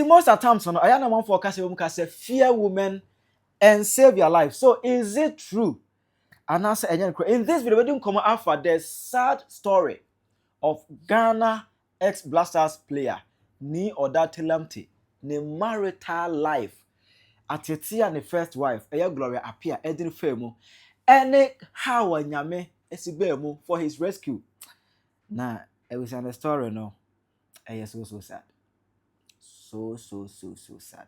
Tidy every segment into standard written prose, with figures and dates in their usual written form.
most of times no aya na man for kase wom kase fear women and save your life. So is it true? And answer in this video we didn't come after the sad story of Ghana ex-Blasters player ni Odartey Lamptey ni marital life atetia ne first wife Gloria appear edin femu ene how anyame esigbe mu for his rescue. Na it was an story no so sad. So sad.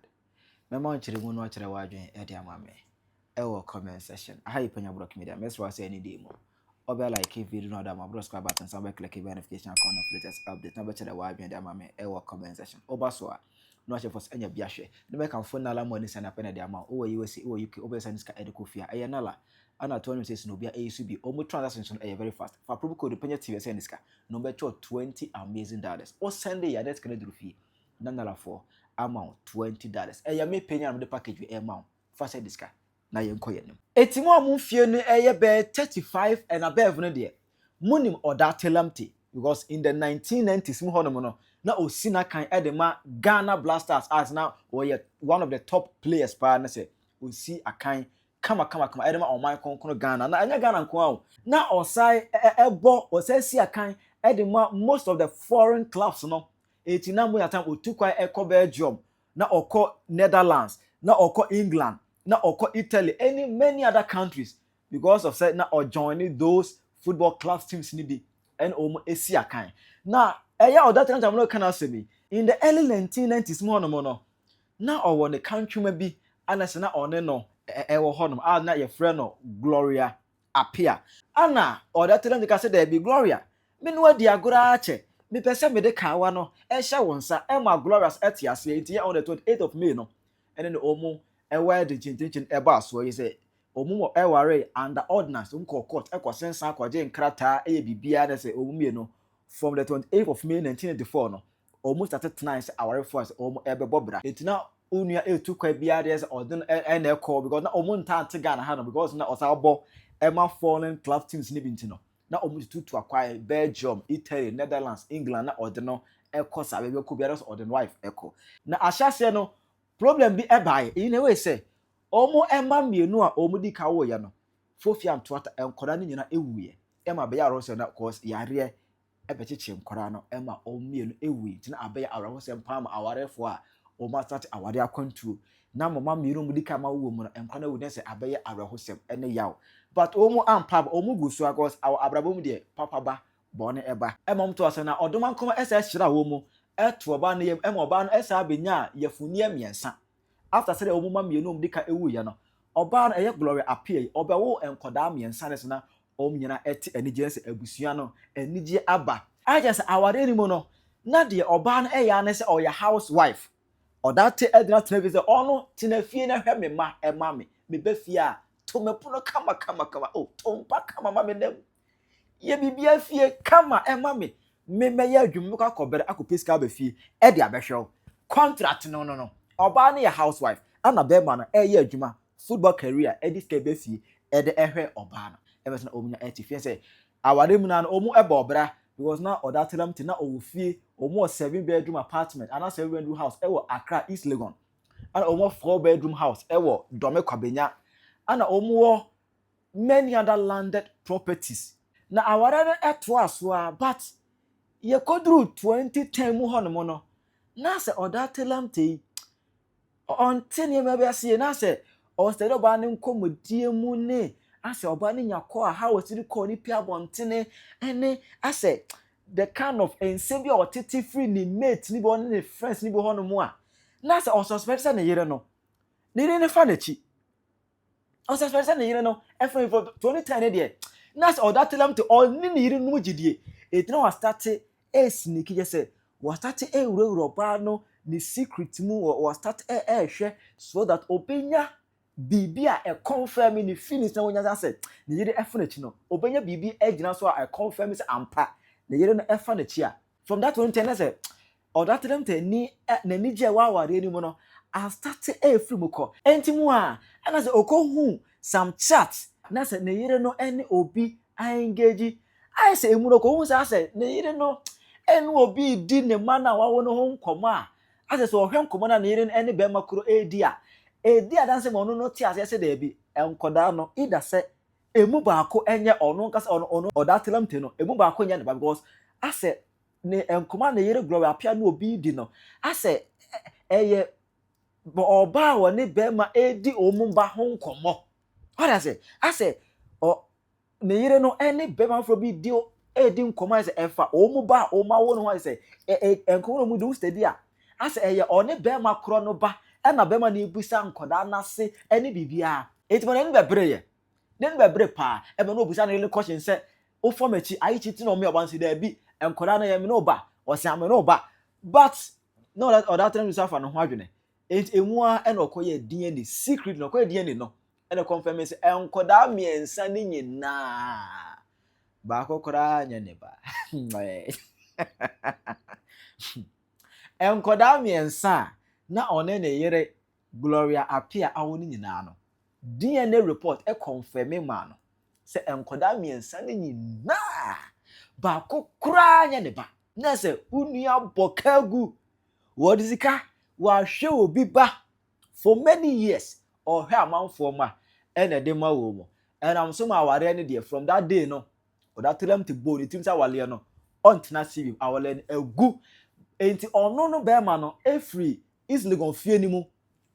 Mema nchire mu no akire wadwen e dia mame e comment section. Aha Penyah block media. Mess was any day mo. Obe like video no da ma bro subscribe button so be click the notification icon of latest update. Na be chere wadwen dia mame e comment section. Oba so a no achire for enya bia hwe. Ne be kan phone na la money send apena dia ma. O USA o UK obe send ska edekofia. Eye nala ana 20 says no bia ASUB. Omo transaction e very fast. For promo code Penyah TV send ska. No be $20 amazing dollars. O send ya net kana duru fi. Nanala for amount $20. Eye me Penyah no the package we amount. Fast diska. Na yenkoye nim etimo amufie no eye be 35 and above no de munim Odartey Lamptey because in the 1990s mu hono no na osina kan edema Ghana Blasters as now one of the top players pa na say osi akan kama edema oman konkon Ghana na anya Ghana nko a na osai ebo osasi akan edema most of the foreign clubs no etina mu yatam otukwa eko Belgium na oko Netherlands na oko England na oko Italy, many other countries because of say na or joining those football clubs teams ni bi and esi akan. Na eya Odartey Lamptey no kana say in the early 1990s mo no na owo ne country bi anase na one no ewo honom a na ye frɛ no Gloria appear. Ana Odartey Lamptey ka say there be Gloria. Me no adi agora ache. Me pese me de kawa no e hye wonsa e ma Glorious etiase enti on the 28th of May no. And then omo ewa de chintin eba so yi say omumo eware under ordinance unko court ekosensan kwaje nkrata bibia na say omumie no from the 28th of May 1994 no almost started tonight say aware force omo ebebobra etina onua etukwa bia de say ordin na call because na omo ntante Ghana ha no because na osabo ema foreign club teams ni binti no na omo tutu acquire Belgium, Italy, Netherlands, England na ordino ekosa be ko bia so ordin wife eko na ahyase no problem bi ebae in a way say omo emma mienu a omo di ka wo ye no fofia ntoata enkoda ni nyina ewuye ema be ya rose na cause yare ebecheche nkora no ema omienu ewuye tina abeya awaro se mpam awarefo a omo start aware akwantuo na mama mienu mu di ka ma wo mu no enkwana wu se abeya awrehosem ene yaw but omo ampab omo gusu cause abrabom de papa ba bone eba emom to ase na odoma nkoma esa hira wo mu eto oba na yem oba no esa abenya yafuni amiensa after say omuma mienu mdika ewu ya no oba no eye Gloria appear obewo enkoda amiensa ne na omnyina eti enigense abusua no enige aba aja say aware ni mo no na de oba no eya ne say oya housewife Odartey edna television ono tinafie na hwe me ma ema me be fie a to mepuno kama oh tompa kama ma me dem ye bibia fie kama ema me meya adwum ko akobere akopeska ba fie e de abehwew contract no oba na ye housewife ana be ma no ye adwuma football career e diska be fie e de ehwe oba no e be na omunya etifie say aware mu na omu eba obra because na Odartey Lamptey na owo fie omu 7-bedroom apartment ana 7-bedroom house e wo Accra East Legon ana omu 4-bedroom house e wo Dome Kwabenya ana omu wo many other landed properties na aware no eto aso a but ye kodru 2010 mu hono no na se Odartey Lamptey onte ne ma bia se na se o steady oba ne nkomodie mu ne ase oba ne nyakọ a ha wasiri call ni pia bontene ene ase the kind of ensemble or titi free ni mate ni bo ne friends ni bo hono mu a na se o suspect say ne yere no ne fa na chi o suspect say ne yere no e for 2010 ne de na se Odartey Lamptey o ni ne yere no gidie etina wa start sneaky je say wa start ewuro ba no ni secret mu wa start hwe so that openya bibia e confirm ni finish na wonya say ne yere efa na chi no openya bibi agina so a confirm say ampa ne yere no efa na chi a from that 2010 say Odartey Lamptey ni na ni je wa ware ni mu no I start free mu ko entimu a na say okohu some chat na say ne yere no ene obi engage I say emu no ko hu say ne yere no enu obi di ne mana wa wo no ho nkomo a Ase so ohwem komo na yire ene be makro edia danse mo no ti ase se da bi enkoda no ida se emu baako enye ono nkasa ono Odartey Lamptey no emu baako nya ne ba because ase ne enkoma na yire glory apia no obi di no ase eye oba wo ne be ma edi omu ba ho nkomo what I say ase o ne yire no ene be ma fro bi di edi nkomo ase efa omu ba o ma wo no ho ase enkomo no mu do steady a ase eye one be ma kro no ba na be ma na ebusa nkoda na se ene bibia etimo na ene bebre ye den bebre pa e be no obusa na ile question se o form achi ayi chi ti no me obansi da bi enkoda na ye me no ba o se am no ba but no that Odartey Lamptey safa no ho adwene emu a na okoye DNA secret no okoye DNA no na confirm say enkoda miensa ni nyina ba kokora nya ne ba enkoda miensa na one ne yere Gloria appear awo ni nyina no DNA report confirm ma no say enkoda miensa ni nyina ba kokora nya ne ba na say unua bokagu wodizika wa hwe obi ba for many years or hwe amanfo ma ene de ma wo mo and am so ma aware ne de from that day no Odartey Lamptey bo ni tim sa wale no ontena sibi awale no egu enti ono no be ma no free easily gon fie ni mu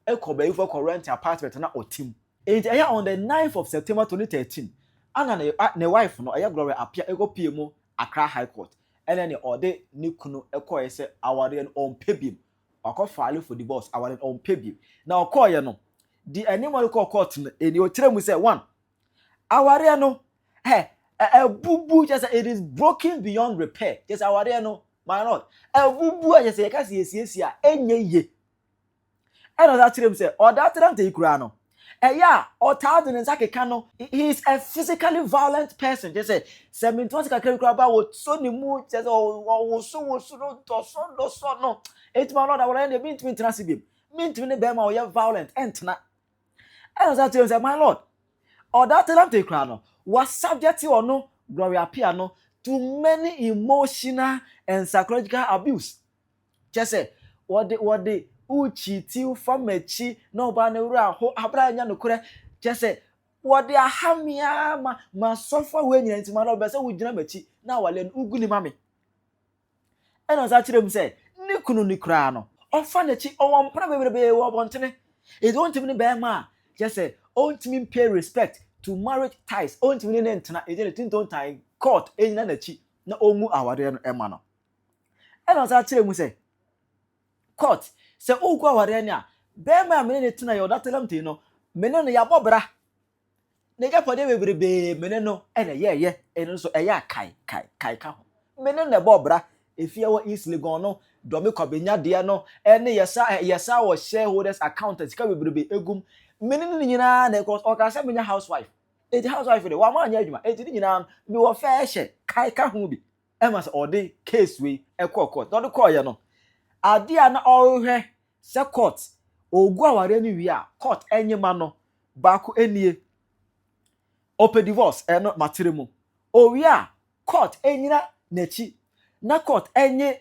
ekoba ifo current apartment na otim enti eya on the 9th of September 2013 ana ne wife no eya Gloria apia ego pie mu Accra High Court ene ne ode ni kunu ekoye se aware no on pebim akọ file for divorce aware on pebim na okoye no the animal court no eni o kire mu se one aware no bubu just it is broken beyond repair just aware no my lord bubu just ka se a enye ye eno that kire mu se Odartey Lamptey ikura no yeah, or Tadin Zakano, he is a physically violent person. Just say, 71 about so the mood, says, oh, so no. It's my lord, I will end the mean to Transibim. Mean to the Bema or violent, and not. And as I say, my lord, Odartey Lamptey Crano was subject to or no Gloria Piano to many emotional and psychological abuse. Just say, what the uchi ti ufamechi no ba ne wura ho abra nya no kure je se wo de ahamia ma sofa we nyina ntima no be se wo gina machi na wale ugu ni mame eno za kire mu se ni kunu ni kura no ofa na chi owo mpra bebrebe wo bontene e don't even be ma je se ontimi pay respect to marriage ties ontimi ne ntina e je ne tinton time court enyina na chi na omu awade no ema no eno za kire mu se court se ogu aware nya be ma me ne tena yo Odartey Lamptey no me ne no ya bobra ne ga pode bebrebe me ne no ene ye eno so eya kai ka ho me ne bobra efia wo easily gone no do me kwabenya de no ene yesa wo shareholders account ka bebrebe egum me ne nyina na because o ka se menya housewife e housewife de wa ma anya adwuma e nyina bi wo fa hye kai ka ho bi e ma se ode case we e court do call ye no ade a na ohwe se court ogu aware ni wi a court enyima no baako enie open divorce no matremu owi a court enyina nachi na court enye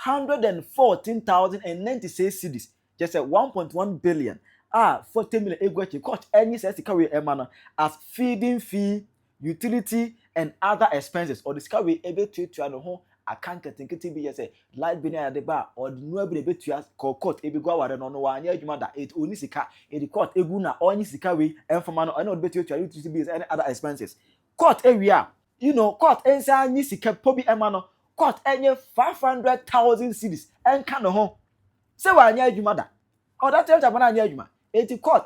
114,096 cedis just 1.1 billion 40 million egwachi court enye se sika we ema no as feeding fee utility and other expenses or the sika we ebetuatua no ho account nkete bi yese light bi na de ba or no abi betua court ebi go aware no wa anya adwuma da it oni sika e the court egu na onyi sika we enfama no na betua utility bills and other expenses court area you know court ensa anyi sika pobi ema no court enye 500,000 cedis enka no ho se wa anya adwuma da Odartey Lamptey na anya adwuma eti court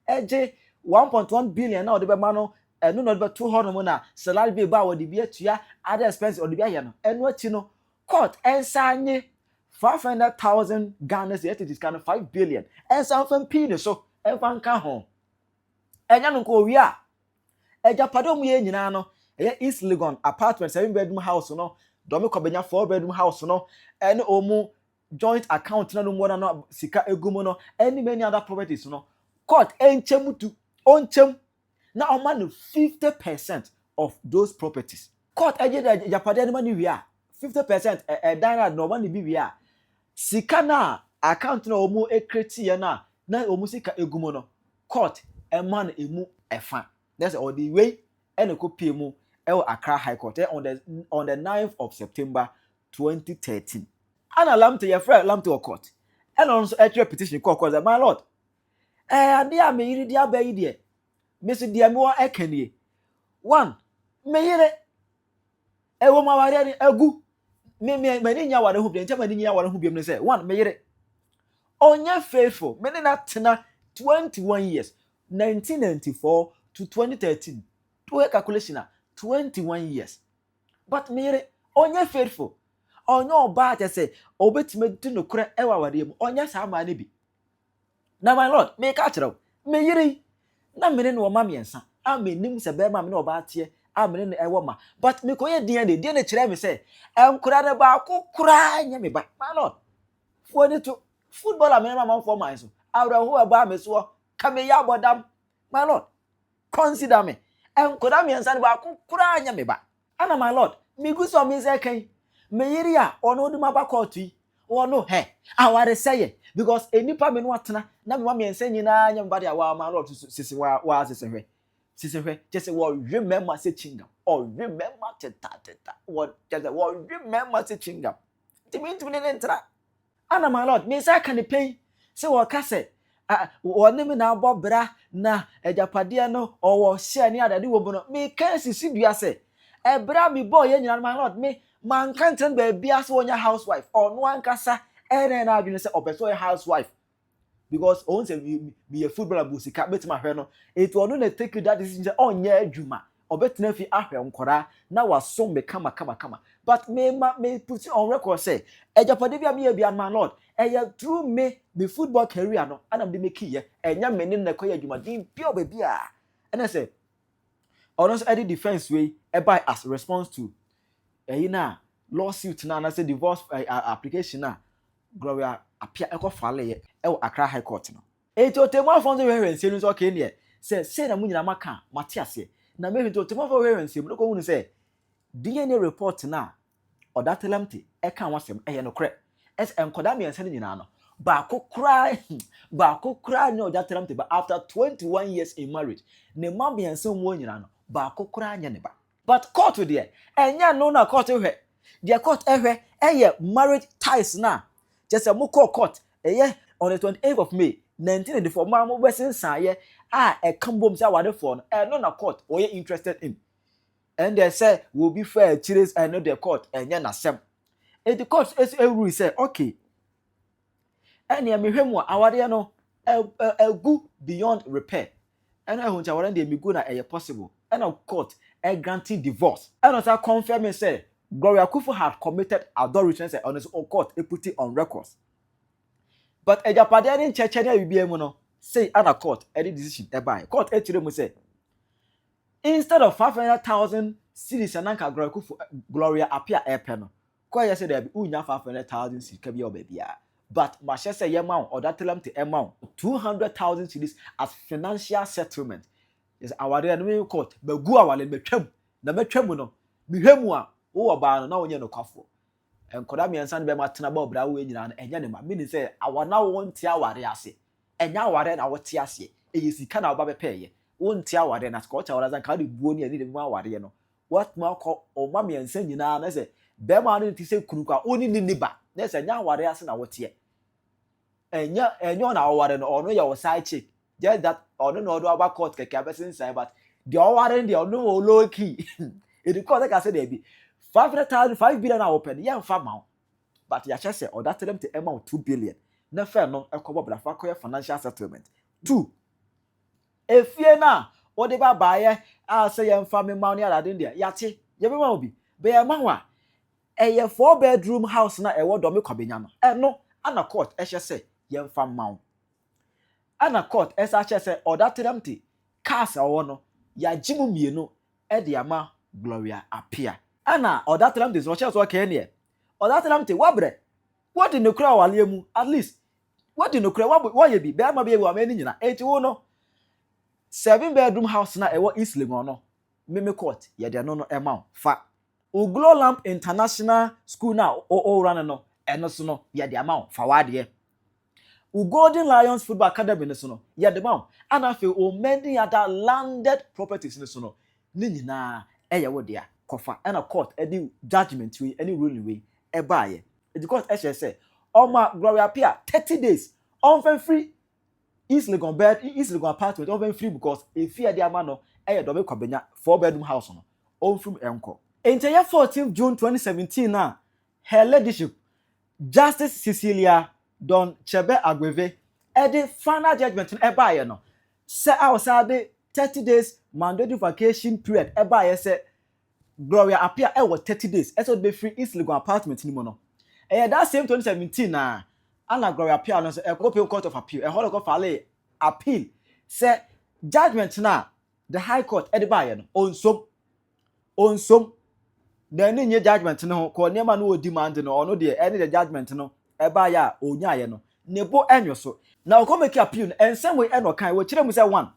eje 1.1 billion na o de be ma no enu no be 200 mo na salary bill ba wo de bi atua other expenses o de bi aye no enu achi no court ensa anye 500,000 Ghana cedis it is kind of 5 billion ensa fam pin ne so enfa nka ho enya no ko wi a eja padom ye nyina no eye East Legon apartment 7 bedroom house no do me kobenya 4 bedroom house no ene omu joint account na no mo na no sika egumo no any many other properties no court enchemutu onchem na oma no 50% of those properties court eje japade no mani wi a 50% dine no mani bi wi a sika na account na omu ekreti ye na omu sika egumo no court man emu efa that's all the way ene kopie mu e Accra High Court on the 9th of September 2013 ana Lamptey ye frɛ Lamptey court ene on so e petition court say my lord ade a me yiri dia ba yi de me so dia me wo ekanie one me yire e wo maware ni agu me ni nya ware hu bi ntia ma ni nya ware hu bi me say one me yire onye faithful me na tena 21 years 1994 to 2013 to a calculation 21 years but me yire onye faithful onye oba ate say obetime di nokore e waware mu onye sa ma ne bi na my lord me ka kire me yire na me ne no ma miensa a me nim se be ma me no oba ate a me ne e wo ma but me koye dia ne kire me say enkura ne ba akukura nya me ba my lord for ni to footballer me ma for my so awra ho aba me so ka me ya bodam my lord consider me enkura me ensa ne ba akukura anya me ba ana my lord me gu so me say kan me yiri a ono du ma ba court yi ono he aware say because enipa me no atena na me ma me ensa nyina anya me ba dia wa my lord sisi wa sisi hwe just what remember say chingam or remember teta what just what remember say chingam timi ne ntra ana my lord me say kan pay say wo ka say woni me na abobra na ejapade no owo hye ne adade wo bu no me kan sisi dua say ebra me boy ye nyina my lord me man kan tren ba bia so wonya housewife or no ankasa ene na adwene say obeso housewife because on say be a footballer busika betima hwe no it will no take that decision onye adwuma obetina fi ahwe nkora na wasom be kama but me put it on record say ejapade bia me bia man lord through me football career no anam de make ye enya menim na koye adwuma din bia obia and say onos edit defense way by as response to na lawsuit na say divorce application na Gloria apia file ye Accra High Court no eto temu afon we hwense no so okay ne say na munyina maka mate ase na me hwento temu afon we hwense no ko hunu say DNA report na Odartey Lamptey kan wasem no kre enkoda me ense nyina no ba kokura ne Odartey Lamptey ba after 21 years in marriage ne ma be ense mu nyina no ba kokura nya ne ba but court there enya no na court hwe the court marriage ties na just a moko court on the 28th of May 1984 ma mo besin saye e kambom say wade for no na court we interested in and they say will be fair chires and no the court enye na sem the court is rule say okay and ya mehwemu awade no gu beyond repair and I huncha wade dey go na possible and of court granting divorce and also confirm say Gloria Kufu had committed adultery on his own court put it on records. But ejapade ni cheche na bibia mu no say ana court any decision by court mu say instead of 500,000 cedis ananka Gloria appear airpen no ko ye say there be unya 500,000 cedis ka bia obabia but ma she say yema Odartey Lamptey amount 200,000 cedis as financial settlement is aware no court bagu awale metwam na metwam no mihwemu a wo ba no na wonye no kwafo enkoda miensa ne be matena ba obra wo nyina no enya ne ma mini say awana wo ntia aware ase enya aware na wo tia ase eyesika na wo ba bepeye wo ntia aware na ko cha aware zan ka de buo ni ani de mu aware no what ma ko o ma miensa nyina na say be ma no ti say kurukwa oni ni niba na say enya aware ase na wo tie enya na aware no ono ya wo side chick just that ono no do aba court keke abesin sai but the aware the ono low key it court like I said there be 500,000 5 billion na open yeah fa ma but ya che say Odartey Lamptey amount 2 billion na fair no ekobo bra fa koye financial settlement 2 efie na wo de ba ye a say yem fa me ma no ya den there ya che ye be ma obi be ya ma wa 4-bedroom house na ewo do me kwabenya no no ana court ehye say yem fa ma ana court esa che say Odartey Lamptey cars awo no ya jimu mienu e de ama Gloria appear ana Odartey Lamptey so che so okay ne Odartey Lamptey wabre what in the crowd wale mu at least what in the crowd what ye bi be ama be wa mani nyina eti wo no 7-bedroom house na ewo East Legon no meme court ye de no no ema fa Oglo Lamp International School na o run no eno so no ye de ama fa wade Golden Lions Football Academy ne so no ye de ma and afi o many other landed properties ne so no ne nyina eye wo dia kofa and a court any judgment we any ruling we e baaye the court say oma Gloria Pia 30 days on free East Legon bed East Legon apartment on free because if you dia ma no eye do be kwabenya 4-bedroom house no on from enko ente ya 14th June 2017 na her ladyship Justice Cecilia Don Chebe Agweve the final judgment in Ebaye no say outside 30 days mandatory vacation period Ebaye say Gloria appear 30 days so be free East Legon apartment ni mo no that same 2017 na Anna Gloria appear no say European Court of Appeal hold go file appeal say judgment na the High Court Ebaye no onsom na nye judgment no ko nema no demand no ono de any the judgment no eba ya onyaye no nebo enyo so na ko make appeal and same way eno kan we kire mu say one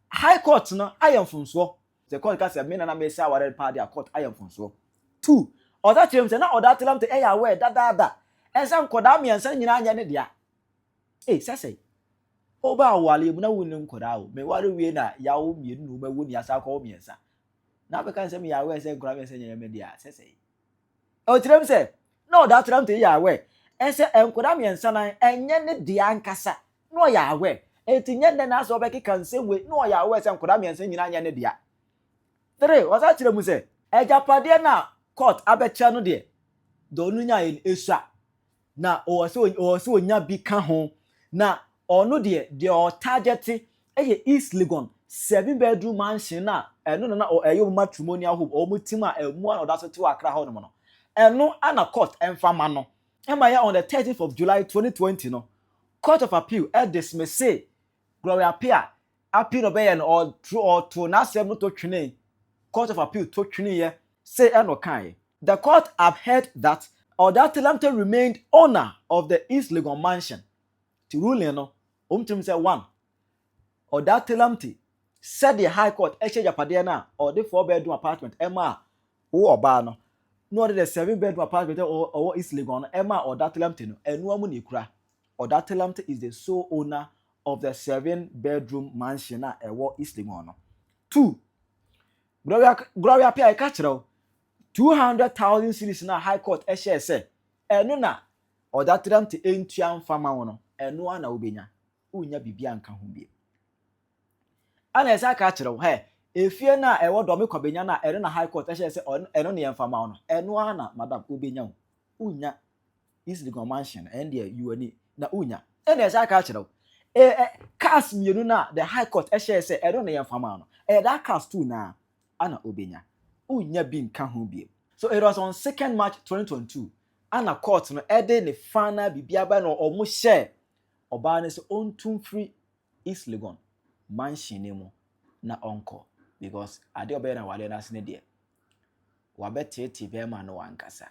High Court no ayemfunso the court ka say me na me say aware party court ayemfunso two oda kire mu say na Odartey Lamptey eya aware da ensa nkoda me ensa nyina anya ne dia sese oba awale mu na wonu nkoda o me ware wie na yawo mienu no mawu ni asa ko miensa na be kan say me yawe say nkura me say nyame dia sese o tirem say no Odartey Lamptey yawe say nkura me nsa nan enye ne dia nkasa no yawe etinye ne na so be kan say we no yawe say nkura me nsa nyina anya ne dia 3 o sa tirem say ejapade na court abecha no de donu nya esua na o se onya bi ka ho na ono de o target East Legon 7-bedroom mansion na eno na eyo matrimonial home o mutima emu an oda so to Accra ho no no eno ana court enfama no ema ya on the 30th of July 2020 no Court of Appeal dismiss Gloria Pia appeal no be no or true or to na sem no to twene Court of Appeal to twene ye say eno kan the court upheld that Odartey Lamptey remained owner of the East Legon mansion to ruling no say one Odartey Lamptey said the High Court exchange apade na or the 4-bedroom apartment Emma wo oba no the 7-bedroom apartment or East Legon Emma Odartey Lamptey no enu amu ne kura Odartey Lamptey is the sole owner of the 7-bedroom mansion na ewo East Legon no 2 Gloria Pia ka kire 200,000 cedis na High Court share say enu na Odartey Lamptey entua mfama wo no enu ana obenya unya bibia nka ho bi ana esa ka kire he efie na ewo dome kwabenya na ere na High Court share say enu ne mfama wo no enu ana madam obenya unya East Legon mansion and there you ani na unya ena esa ka kire cast mienu na the High Court share say enu ne mfama no that cast too na ana obenya unya bi nka ho bi so it was on 2nd March 2022 ana court no ede ne final bibia ba no omo share oba ne so ontum free East Legon mansion ne mu na onko because ade oba na wale na sene de wabetete be ma no wankasa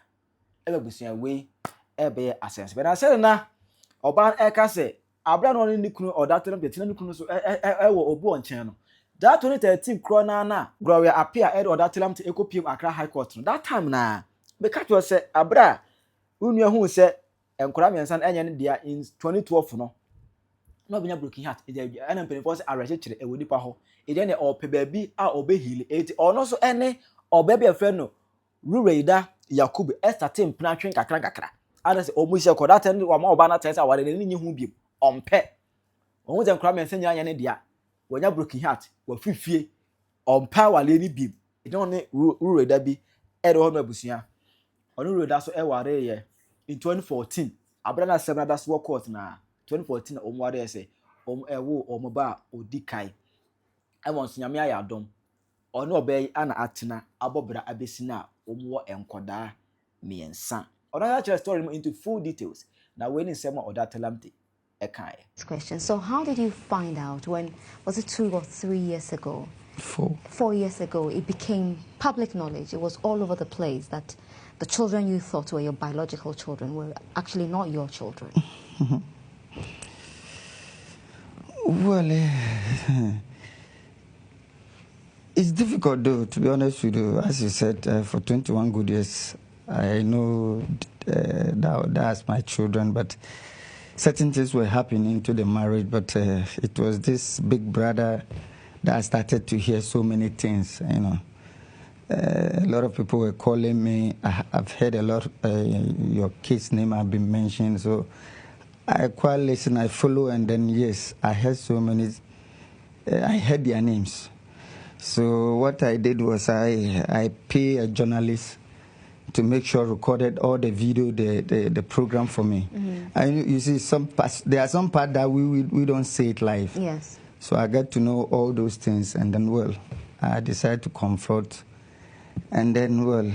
ebegusia we ebe assense but I said na oba eka se abra no ni kunu Odartey Lamptey tina ni kunu so ewo obu onchen no that 2013 krona na Gloria appear Odartey Lamptey ekopiem Accra High Court no that time na be catch you say abra unu hu say enkora miensan enye ne dia in 2012 no no benya broken heart ena penifo say arreshe kire ewo nipa ho ide ne ope baabi a obehili eti ono so ene obabi afa no Rureida Yakub estati mpna twen kakra ada say omuhye ko that time wa ma oba na tese aware ne nyi hu biem ompe ohu ze enkora miensan nya ne dia wonya broken heart wa fifie ompa wale ni biem ide no ne Rureida bi ede ho no abusia ono Rureida so eware ye in 2014 abrana seven that's what court na 2014 omware say ewo omoba odikai won nyame ayadom ono obey ana atena abobra abesina omwo enkoda miensa ono ya story into full details na when in sema Odartey Lamptey ekai question. So how did you find out when was it 2 or 3 years ago? 4 years ago it became public knowledge, it was all over the place that the children you thought were your biological children were actually not your children? Well, it's difficult though, to be honest with you. As you said, for 21 good years, I know that's my children, but certain things were happening to the marriage, but it was this big brother that I started to hear so many things, you know. A lot of people were calling me. I've heard a lot, your kid's name have been mentioned, so I quite listen, I follow, and then, yes, I heard so many, I heard their names. So what I did was I pay a journalist to make sure recorded all the video, the program for me. You see, there are some parts that we don't say it live. Yes. So I got to know all those things, and then, well, I decided to confront, and then, well,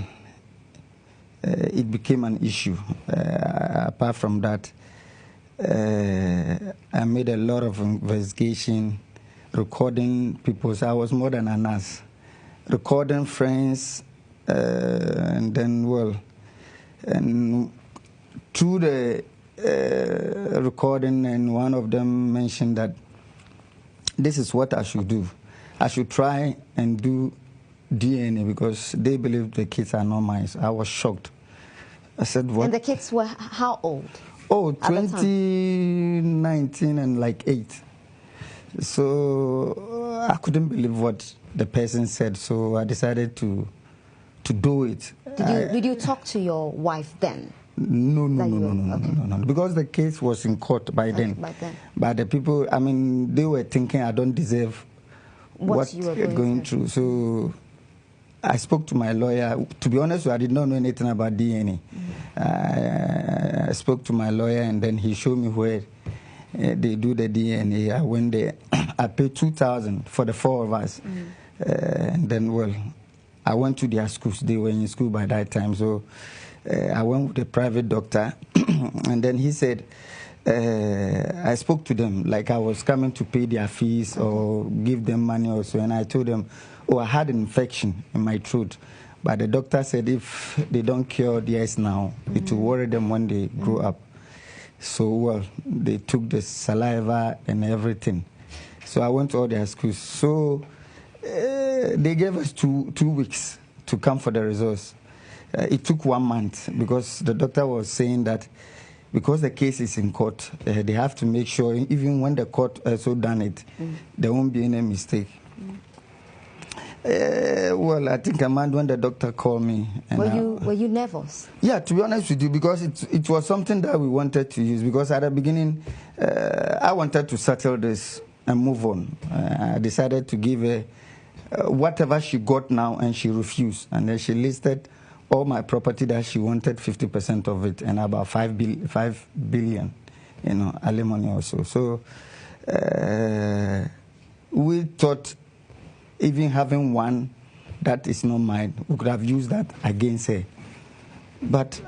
it became an issue. Apart from that, I made a lot of investigation, recording people. So I was more than a nurse, recording friends, and then, well, and through the recording, and one of them mentioned that this is what I should do. I should try and do DNA because they believe the kids are not mine. I was shocked. I said, what? And the kids were how old? Oh, 2019 and like 8. So I couldn't believe what the person said, so I decided to do it. Did you talk to your wife then? No, because the case was in court by then. But the people, I mean, they were thinking I don't deserve what you were going through. So I spoke to my lawyer. To be honest, I did not know anything about DNA. I spoke to my lawyer, and then he showed me where they do the DNA. I went there. I paid $2,000 for the 4 of us. And then, well, I went to their schools. They were in school by that time. So I went with a private doctor, and then he said, I spoke to them like I was coming to pay their fees or give them money also, and I told them, oh, I had an infection in my throat, but the doctor said if they don't cure this now, it will worry them when they grow up. So, well, they took the saliva and everything. So I went to all their schools. So they gave us two weeks to come for the results. It took 1 month because the doctor was saying that because the case is in court, they have to make sure even when the court also done it, there won't be any mistake. Well, I think a month when the doctor called me. And were you nervous? Yeah, to be honest with you, because it was something that we wanted to use. Because at the beginning, I wanted to settle this and move on. I decided to give her whatever she got now, and she refused. And then she listed all my property that she wanted 50% of it, and about 5 billion, you know, alimony also. So we thought even having one that is not mine, we could have used that against her. But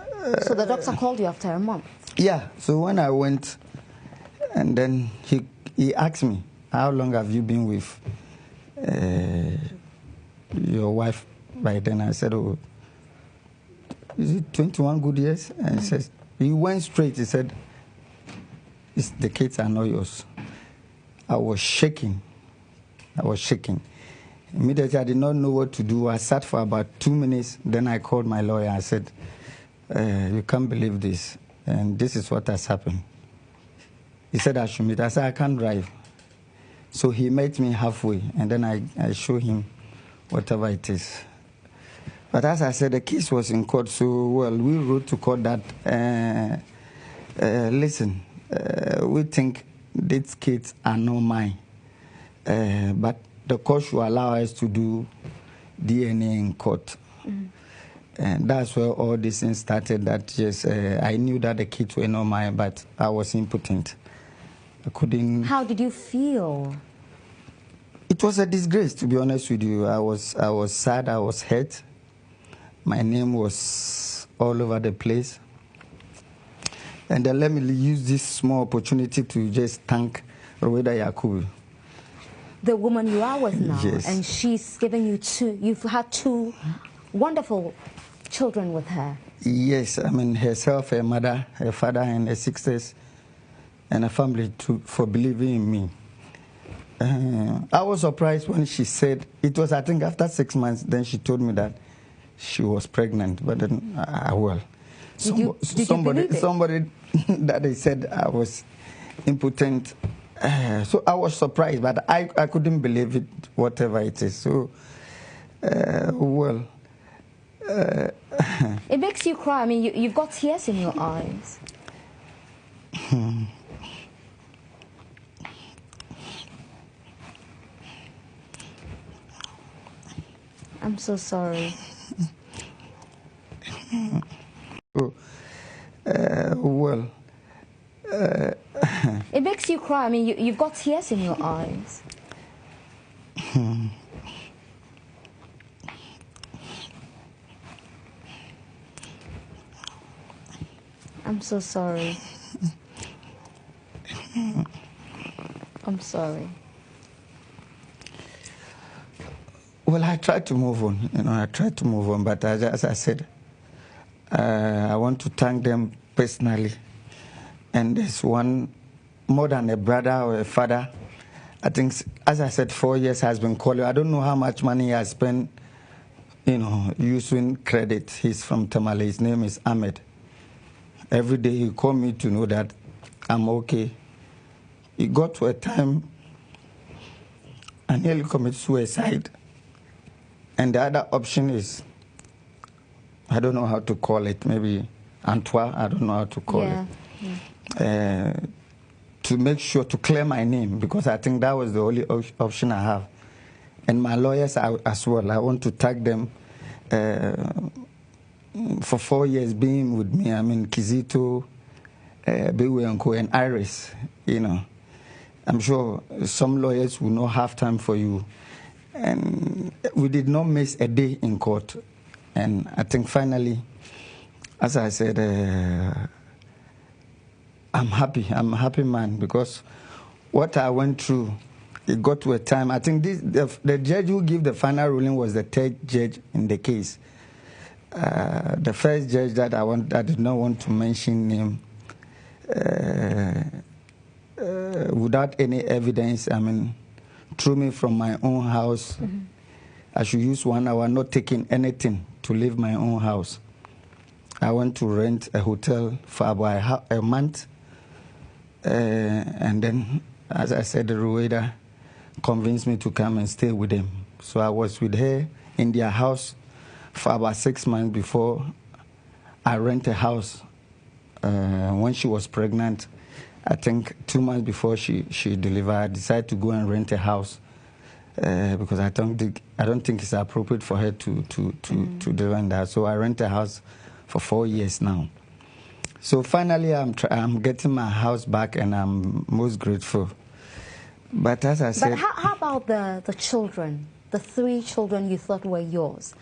so the doctor called you after a month? Yeah. So when I went, and then he asked me, how long have you been with your wife? By then I said, oh, is it 21 good years? And he says, he went straight, he said, the kids are not yours. I was shaking. Immediately, I did not know what to do. I sat for about 2 minutes. Then I called my lawyer. I said, you can't believe this. And this is what has happened. He said I should meet. I said, I can't drive. So he met me halfway. And then I showed him whatever it is. But as I said, the case was in court. So, well, we wrote to court that, listen, we think these kids are not mine. But the court should allow us to do DNA in court. And that's where all this thing started, that yes, I knew that the kids were not mine, but I was impotent. I couldn't... How did you feel? It was a disgrace, to be honest with you. I was sad, I was hurt. My name was all over the place. And then let me use this small opportunity to just thank Roweda Yakubu. The woman you are with now, yes. And she's given you you've had 2 wonderful children with her. Yes, I mean herself, her mother, her father, and her sisters, and her family for believing in me. I was surprised when she said, it was I think after 6 months, then she told me that she was pregnant, but then, well. Did you believe it? Somebody that they said I was impotent. So I was surprised, but I couldn't believe it, whatever it is. So, well. It makes you cry. I mean, you've got tears in your eyes. I'm so sorry. Oh, well. It makes you cry. I mean, you've got tears in your eyes. I'm so sorry. I'm sorry. Well, I tried to move on. I tried to move on, but as I said, I want to thank them personally. And there's one, more than a brother or a father, I think, as I said, 4 years has been calling. I don't know how much money he has spent, using credit. He's from Tamale. His name is Ahmed. Every day he called me to know that I'm okay. It got to a time I nearly committed suicide. And the other option is, I don't know how to call it, maybe Antoine, I don't know how to call it. Yeah. To make sure to clear my name, because I think that was the only option I have. And my lawyers as well, I want to thank them for 4 years being with me. I mean, Kizito, Bewe and Iris, I'm sure some lawyers will not have time for you. And we did not miss a day in court. And I think finally, as I said, I'm happy. I'm a happy man, because what I went through, it got to a time. I think the judge who gave the final ruling was the third judge in the case. The first judge that I did not want to mention name, without any evidence, I mean, threw me from my own house. Mm-hmm. I should use 1 hour, not taking anything to leave my own house. I went to rent a hotel for about a month. And then, as I said, the Rueda convinced me to come and stay with them. So I was with her in their house for about 6 months before I rented a house. When she was pregnant, I think 2 months before she delivered, I decided to go and rent a house because I don't think it's appropriate for her to deliver in that. So I rent a house for 4 years now. So finally, I'm getting my house back, and I'm most grateful. But as I said... But how about the children, the 3 children you thought were yours?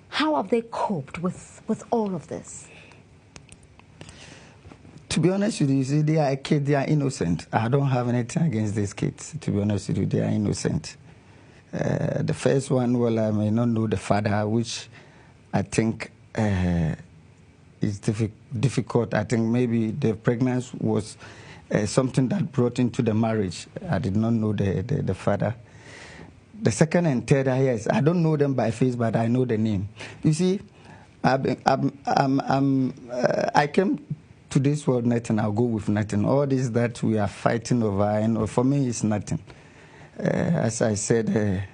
How have they coped with all of this? To be honest with you, see, they are kids, they are innocent. I don't have anything against these kids. To be honest with you, they are innocent. The first one, well, I may not know the father, which I think is difficult. I think maybe the pregnancy was something that brought into the marriage. I did not know the father. The second and third, yes, I don't know them by face, but I know the name. You see, I came to this world nothing. I'll go with nothing. All this that we are fighting over, for me, it's nothing. As I said,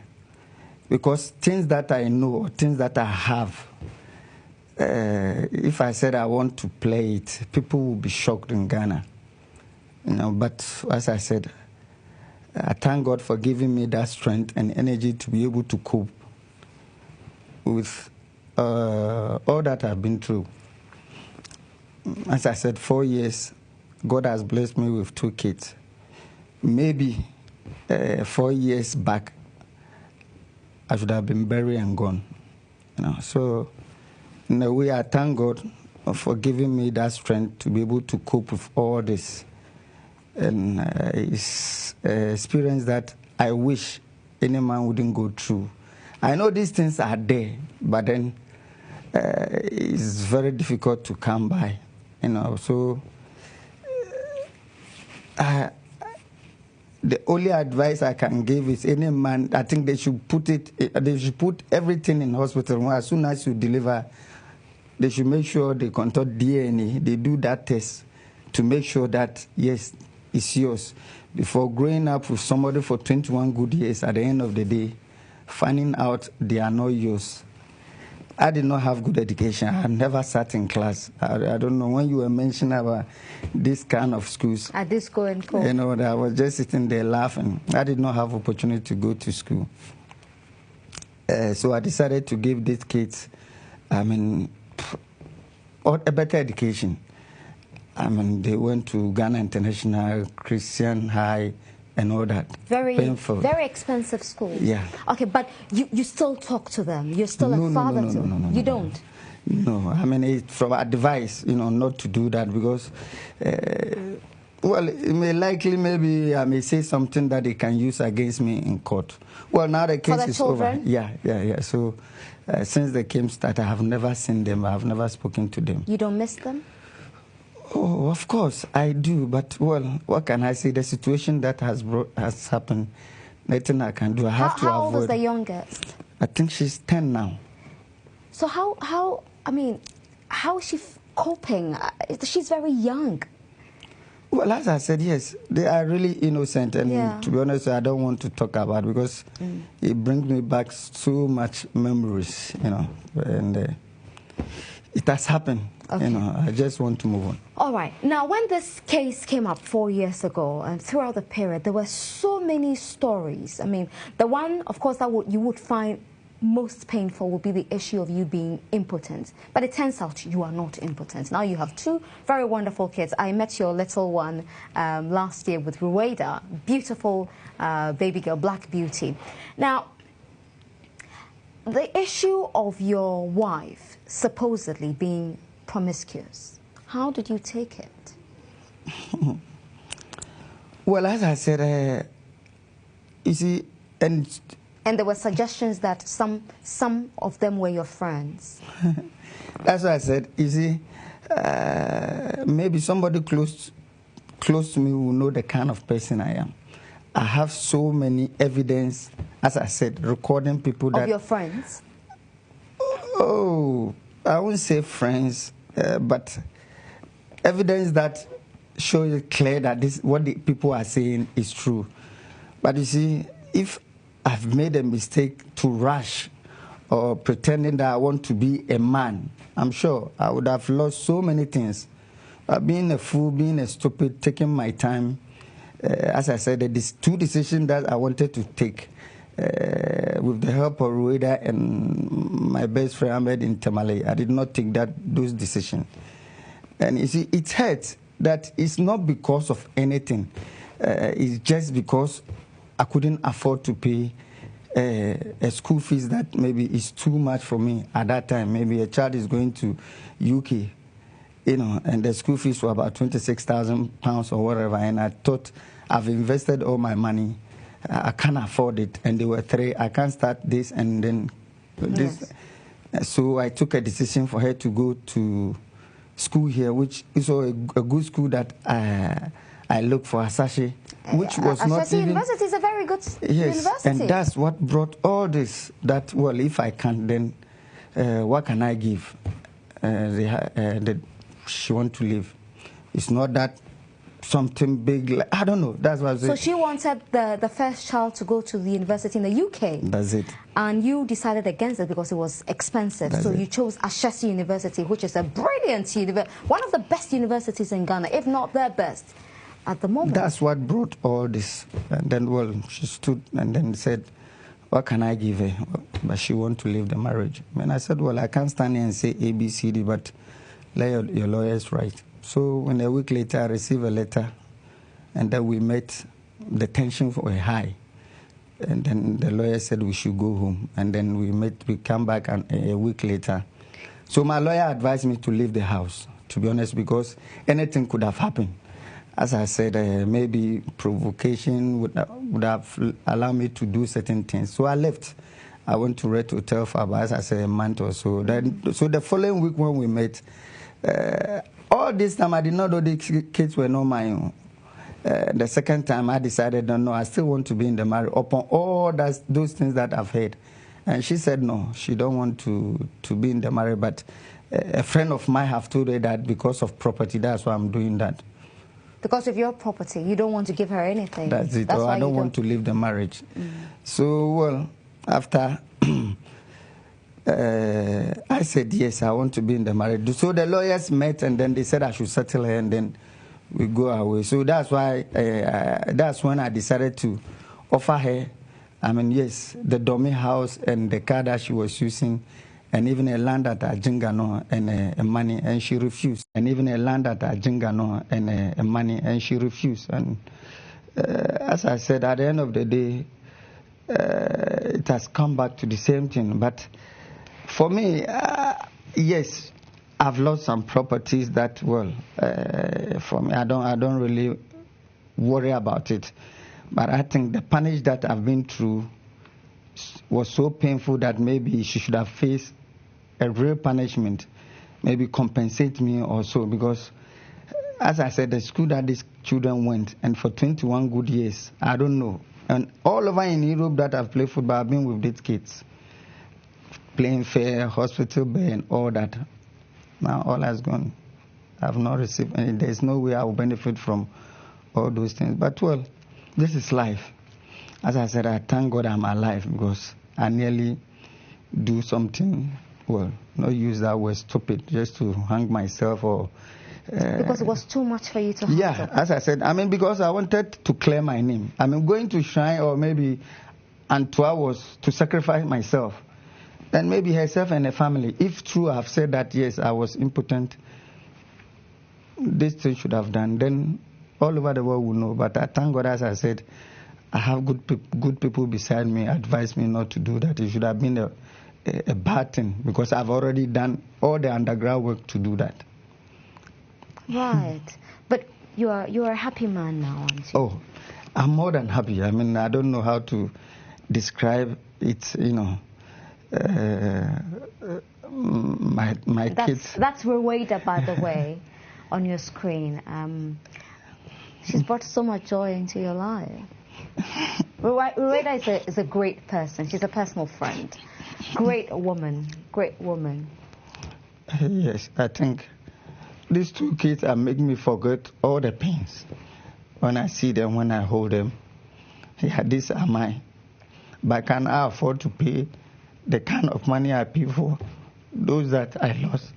because things that I know, things that I have, if I said I want to play it, people will be shocked in Ghana. But as I said, I thank God for giving me that strength and energy to be able to cope with all that I've been through. As I said, 4 years, God has blessed me with 2 kids. Maybe 4 years back, I should have been buried and gone. So in a way, I thank God for giving me that strength to be able to cope with all this. And it's an experience that I wish any man wouldn't go through. I know these things are there, but then it's very difficult to come by. So the only advice I can give is any man, I think they should put everything in hospital. As soon as you deliver, they should make sure they conduct DNA. They do that test to make sure that, yes, it's yours. Before growing up with somebody for 21 good years, at the end of the day, finding out they are not yours. I did not have good education. I never sat in class. I don't know, when you were mentioning about this kind of schools. At this school and co. You know, I was just sitting there laughing. I did not have opportunity to go to school. So I decided to give these kids, I mean, a better education. I mean, they went to Ghana International, Christian High, and all that. Very painful. Very expensive school. Yeah. Okay, but you still talk to them. You're still a father to them. You don't. No, I mean, it's from advice, you know, not to do that because, well, it may likely, maybe I may say something that they can use against me in court. Well, now the case is over. Yeah. So since the case started, I have never seen them. I have never spoken to them. You don't miss them? Oh, of course, I do. But, well, what can I say? The situation that has happened, nothing I can do. I have to avoid. How old is the youngest? I think she's 10 now. So how is she coping? She's very young. Well, as I said, yes, they are really innocent. And to be honest, I don't want to talk about it because it brings me back so much memories, you know. And it has happened. Okay. You know, I just want to move on. All right. Now, when this case came up 4 years ago, and throughout the period, there were so many stories. I mean, the one, of course, that you would find most painful would be the issue of you being impotent. But it turns out you are not impotent. Now you have two very wonderful kids. I met your little one last year with Rueda, beautiful baby girl, Black Beauty. Now, the issue of your wife supposedly being promiscuous, how did you take it? Well, as I said, you see, and there were suggestions that some of them were your friends. That's what I said. You see, maybe somebody close to me will know the kind of person I am. I have so many evidence, as I said, recording people that... Of your friends? Oh, I won't say friends, but evidence that shows it clear that what the people are saying is true. But you see, if I've made a mistake to rush or pretending that I want to be a man, I'm sure I would have lost so many things. Being a fool, being a stupid, taking my time. As I said, there's two decisions that I wanted to take with the help of Rueda and my best friend Ahmed in Tamale. I did not take those decisions. And you see, it hurts that it's not because of anything. It's just because I couldn't afford to pay a school fees that maybe is too much for me at that time. Maybe a child is going to UK, you know, and the school fees were about £26,000 or whatever, and I thought I've invested all my money. I can't afford it, and there were three. I can't start this and then this. Yes. So I took a decision for her to go to school here, which is a good school that I looked for, Asashi, which was not even... University is a very good university. And that's what brought all this, that, well, if I can't, then what can I give? She wants to live. It's not that something big, like, I don't know. That's what I was saying. So she wanted the first child to go to the university in the UK. That's it. And you decided against it because it was expensive. So you chose Ashesi University, which is a brilliant university, one of the best universities in Ghana, if not the best at the moment. That's what brought all this. And then, well, she stood and then said, what can I give her? But she wants to leave the marriage. And I said, well, I can't stand here and say A, B, C, D, but let your lawyers write. So when a week later, I received a letter, and then we met. The tension was high. And then the lawyer said we should go home. And then we come back a week later. So my lawyer advised me to leave the house, to be honest, because anything could have happened. As I said, maybe provocation would have allowed me to do certain things. So I left. I went to Red Hotel for about, as I said, a month or so. So the following week when we met, all this time I did not know the kids were not my own. The second time I decided, no, I still want to be in the marriage upon all those things that I've heard. And she said no, she don't want to be in the marriage, but a friend of mine have told her that because of property, that's why I'm doing that. Because of your property, you don't want to give her anything. That's it. Or I don't want to leave the marriage. So, well, after I said yes, I want to be in the marriage. So the lawyers met, and then they said I should settle her, and then we go away. So that's why that's when I decided to offer her. I mean, yes, the dummy house and the car that she was using, and even a land at Ajingano and money, and she refused. And even a land at Ajingano and money, and she refused. And as I said, at the end of the day, it has come back to the same thing. But for me, yes, I've lost some properties that, well, for me, I don't really worry about it. But I think the punish that I've been through was so painful that maybe she should have faced a real punishment, maybe compensate me or so. Because, as I said, the school that these children went, and for 21 good years, I don't know. And all over in Europe that I've played football, I've been with these kids. Playing fair, hospital bed, and all that. Now all has gone. I've not received any. There's no way I will benefit from all those things. But, well, this is life. As I said, I thank God I'm alive, because I nearly do something, well, not use that word stupid, just to hang myself or... because it was too much for you to handle. Yeah, as I said, I mean, because I wanted to clear my name. I mean, going to shrine or maybe Antoine was to sacrifice myself. And maybe herself and her family. If true, I've said that, yes, I was impotent, this thing should have done, then all over the world will know. But I thank God, as I said, I have good people beside me, advise me not to do that. It should have been a bad thing, because I've already done all the underground work to do that. Right. But you are a happy man now, aren't you? Oh, I'm more than happy. I mean, I don't know how to describe it, you know. My kids. That's Rueda, by the way, on your screen. She's brought so much joy into your life. Rueda is a great person. She's a personal friend. Great woman. Great woman. Yes, I think these two kids are making me forget all the pains when I see them, when I hold them. Yeah, these are mine. But can I afford to pay the kind of money I pay for those that I lost?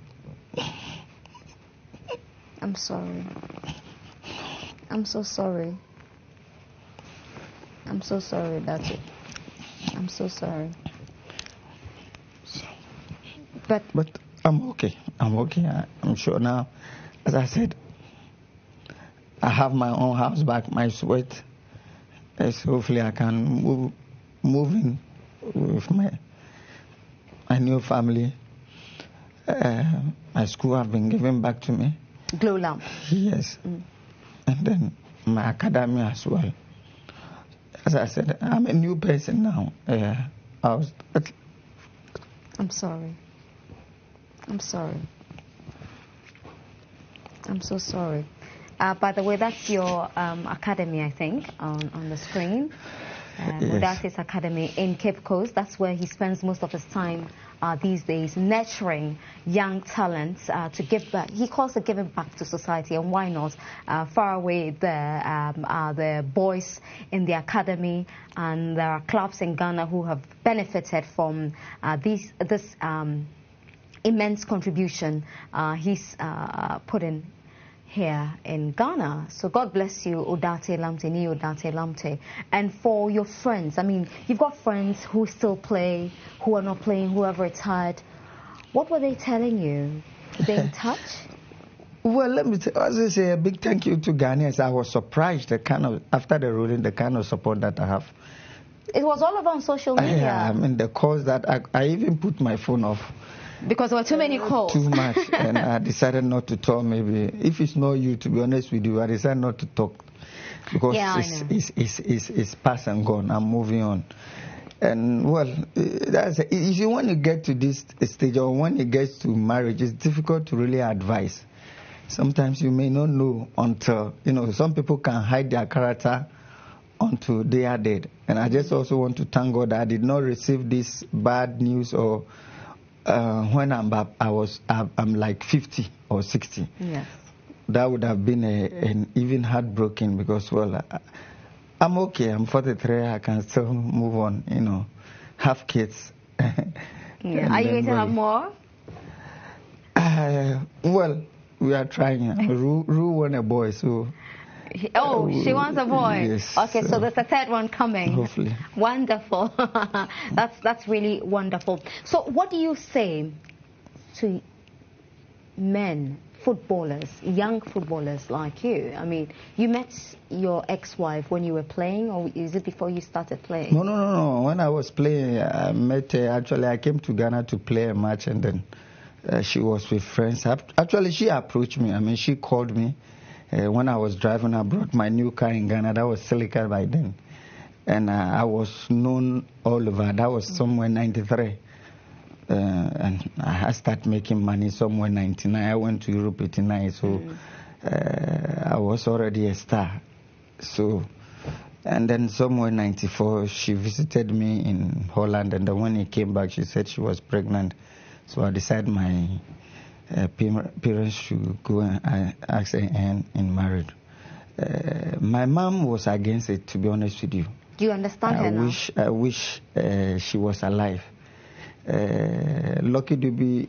I'm sorry. I'm so sorry. I'm so sorry, that's it. I'm so sorry. But I'm okay. I'm okay. I'm sure now. As I said, I have my own house back, my sweat. Yes, hopefully I can move in with my new family. My school have been given back to me. Glow lamp. Yes. And then my academy as well. As I said, I'm a new person now. I'm sorry. I'm sorry. I'm so sorry. By the way, that's your academy, I think, on the screen. Odartey's Academy in Cape Coast. That's where he spends most of his time these days, nurturing young talents to give back. He calls it giving back to society, and why not? Far away there are the boys in the academy, and there are clubs in Ghana who have benefited from this immense contribution he's put in here in Ghana. So God bless you, Odartey Lamptey, new Odartey Lamptey. And for your friends, I mean, you've got friends who still play, who are not playing, who have retired. What were they telling you? Are they in touch? Well, let me say a big thank you to Ghanaians. I was surprised after the ruling, the kind of support that I have. It was all over on social media. Yeah, I mean, the calls that I even put my phone off. Because there were too many calls. Too much. And I decided not to talk, maybe. If it's not you, to be honest with you, I decided not to talk. Because it's past and gone. I'm moving on. And, well, if you want to get to this stage, or when it gets to marriage, it's difficult to really advise. Sometimes you may not know until, some people can hide their character until they are dead. And I just also want to thank God that I did not receive this bad news or when I'm like 50 or 60. Yes. That would have been an even heartbroken because, well, I'm okay. I'm 43. I can still move on, you know, have kids. Yeah. Are you going to have more? Well, we are trying. Ru want a boy, so. Oh, she wants a boy. Yes. Okay, so there's a third one coming. Hopefully. Wonderful. That's really wonderful. So, what do you say to men, footballers, young footballers like you? I mean, you met your ex-wife when you were playing, or is it before you started playing? No. When I was playing, I met her. Actually, I came to Ghana to play a match, and then she was with friends. Actually, she approached me. I mean, she called me. When I was driving, I brought my new car in Ghana. That was Silica by then. And I was known all over. That was somewhere 93. And I started making money somewhere 99. I went to Europe 89. So I was already a star. So, and then somewhere 94, she visited me in Holland. And then when he came back, she said she was pregnant. So I decided my parents should go and ask her hand in marriage. My mom was against it, to be honest with you. Do you understand her now? I wish she was alive. Lucky Dube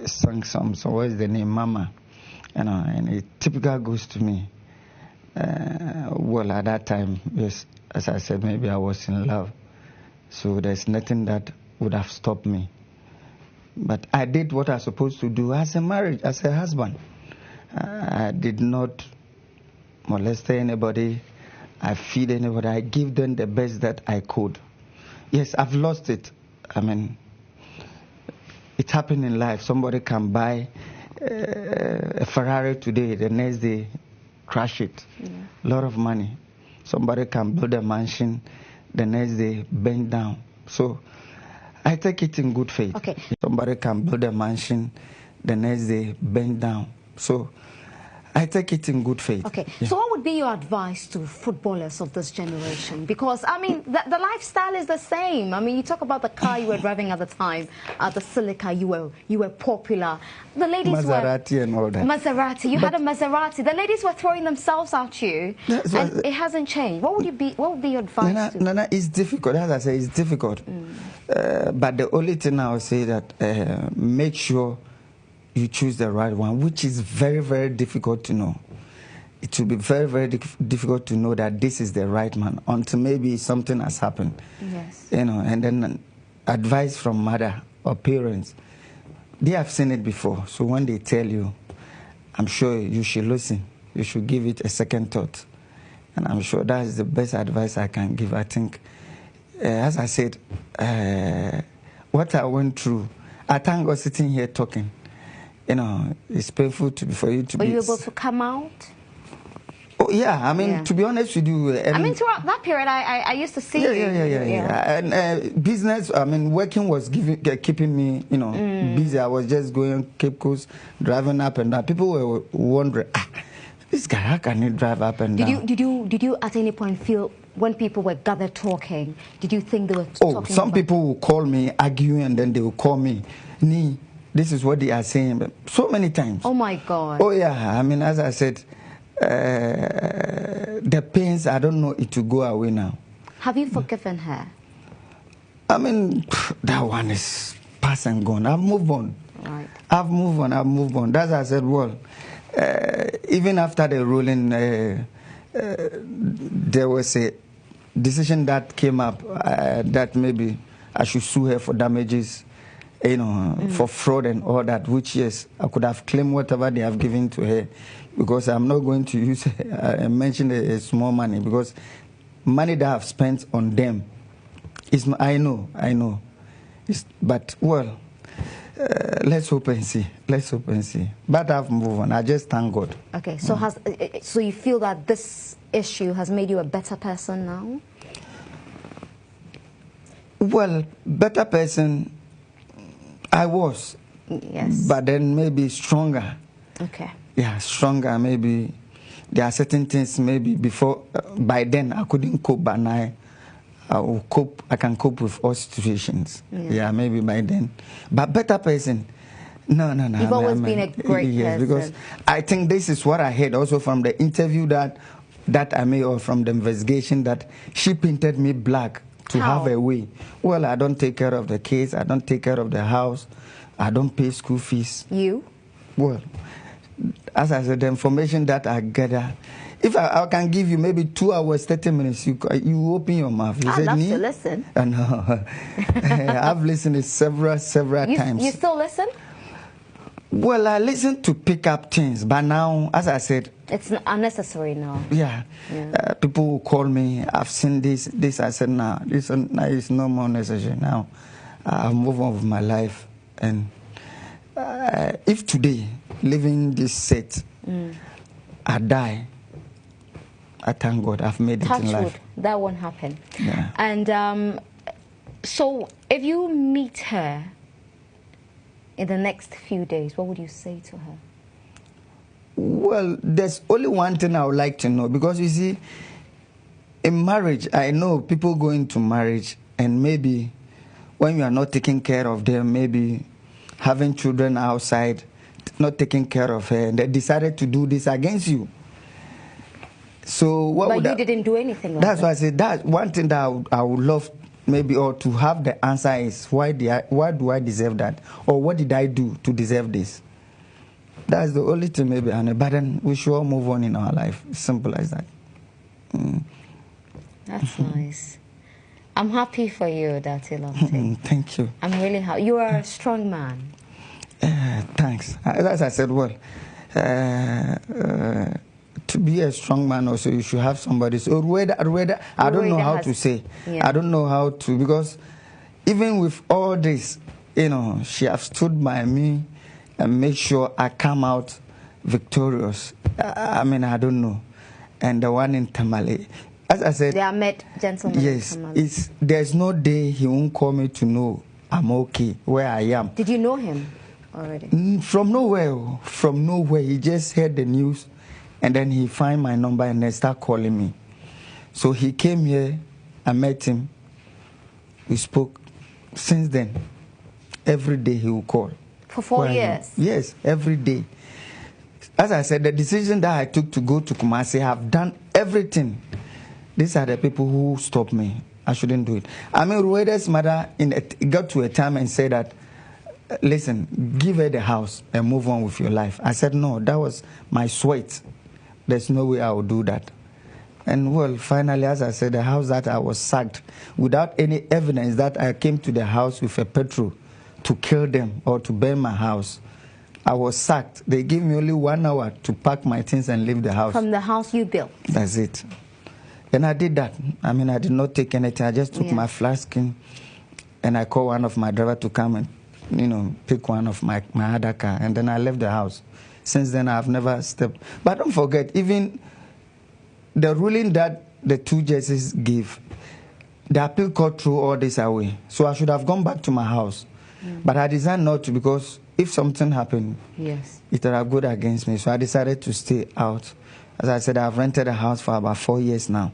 sang some song. What is the name? Mama. You know, and it typical goes to me. Well, at that time, yes, as I said, maybe I was in love. So there's nothing that would have stopped me. But I did what I was supposed to do as a marriage, as a husband. I did not molest anybody. I feed anybody. I give them the best that I could. Yes, I've lost it. I mean, it happened in life. Somebody can buy a Ferrari today, the next day crash it. Yeah. A lot of money. Somebody can build a mansion, the next day bend down. So I take it in good faith. Okay. Somebody can build a mansion, the next day bend down. So I take it in good faith. Okay. Yeah. So what would be your advice to footballers of this generation? Because, I mean, the lifestyle is the same. I mean, you talk about the car you were driving at the time, the Silica, you were popular. The ladies Maserati and all that. Maserati. You had a Maserati. The ladies were throwing themselves at you, and it hasn't changed. What would be your advice? Nana, it's difficult. As I say, it's difficult. But the only thing I would say that make sure you choose the right one, which is very, very difficult to know. It will be very, very difficult to know that this is the right man until maybe something has happened. Yes. You know, and then advice from mother or parents, they have seen it before. So when they tell you, I'm sure you should listen. You should give it a second thought. And I'm sure that is the best advice I can give. I think, as I said, what I went through, I thank God sitting here talking. You know, it's painful for you to be... Were you able to come out? Oh, yeah. I mean, to be honest with you... I mean, throughout that period, I used to see you. Yeah. And business, I mean, working was keeping me, you know, busy. I was just going Cape Coast, driving up and down. People were wondering, this guy, how can he drive up and down? Did you at any point feel, when people were gathered talking, did you think they were talking about... some people will call me, arguing, and then they will call me, Ni, this is what they are saying, so many times. Oh, my God. Oh, yeah. I mean, as I said, the pains, I don't know it will go away now. Have you forgiven her? I mean, that one is past and gone. I've moved on. Right. I've moved on. That's why I said, well, even after the ruling, there was a decision that came up that maybe I should sue her for damages, you know, for fraud and all that, which, yes, I could have claimed whatever they have given to her, because I'm not going to use, mention a small money, because money that I've spent on them, I know. But, well, let's hope and see. But I've moved on. I just thank God. Okay, so so you feel that this issue has made you a better person now? Well, better person, I was. Yes. But then maybe stronger. Okay. Yeah, stronger. Maybe there are certain things maybe before, by then I couldn't cope, but now I can cope with all situations. Yeah, maybe by then. But better person, no. You've always been a great person. Because I think this is what I heard also from the interview that I made, or from the investigation, that she painted me black to have a way. Well, I don't take care of the kids. I don't take care of the house. I don't pay school fees. You? Well, as I said, the information that I gather, if I can give you maybe 2 hours, 30 minutes, you open your mouth. You I'd love to listen. No. I've listened several times. You still listen? Well, I listen to pick up things, but now, as I said, it's unnecessary now. Yeah. People will call me, I've seen this. I said, nah, this is no more necessary now. I'll move on with my life. And if today, living this set, I die, I thank God I've made it in life. That won't happen. Yeah. And so if you meet her in the next few days, what would you say to her? Well, there's only one thing I would like to know, because you see, in marriage, I know people go into marriage and maybe when you are not taking care of them, maybe having children outside, not taking care of her, and they decided to do this against you. So what but you didn't do anything like that's why I said that one thing that I would love maybe, or to have the answer is, why do I deserve that? Or what did I do to deserve this? That's the only thing maybe, but then we should all move on in our life. Simple as that. That's nice. I'm happy for you, Odartey Lamptey. Thank you. I'm really happy. You are a strong man. Thanks. As I said, well, to be a strong man also, you should have somebody. So I don't know how to say. Yeah. I don't know how to, because even with all this, she has stood by me and make sure I come out victorious. I don't know. And the one in Tamale, as I said, they are met gentlemen. Yes, there's no day he won't call me to know I'm okay where I am. Did you know him already? From nowhere. He just heard the news, and then he find my number and then start calling me. So he came here, I met him, we spoke. Since then, every day he will call. For 4 years? Yes, every day. As I said, the decision that I took to go to Kumasi, I have done everything. These are the people who stopped me. I shouldn't do it. Rueda's mother got to a time and said that, listen, give her the house and move on with your life. I said, no, that was my sweat. There's no way I would do that. And well, finally, as I said, the house that I was sacked, without any evidence that I came to the house with a petrol to kill them or to burn my house. I was sacked. They gave me only 1 hour to pack my things and leave the house. From the house you built? That's it. And I did that. I did not take anything. I just took my flask and I called one of my driver to come and, pick one of my other car. And then I left the house. Since then, I've never stepped. But don't forget, even the ruling that the 2 judges gave, the appeal court threw all this away. So I should have gone back to my house. But I decided not to, because if something happened, it would have gone against me. So I decided to stay out. As I said, I've rented a house for about 4 years now.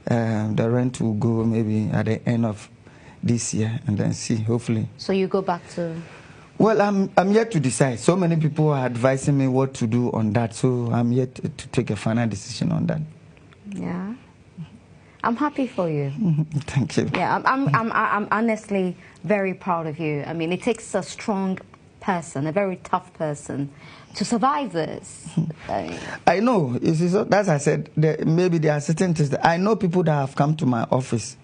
The rent will go maybe at the end of this year, and then see, hopefully. So you go back to... Well, I'm yet to decide. So many people are advising me what to do on that. So I'm yet to take a final decision on that. Yeah. I'm happy for you. Thank you. Yeah, I'm honestly very proud of you. It takes a strong person, a very tough person, to survive this. I know. As I said, maybe there are certain things that I know people that have come to my office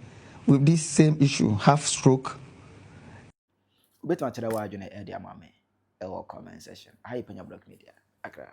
with this same issue, half stroke. Comment section. Hi, Penyah Block Media. Accra.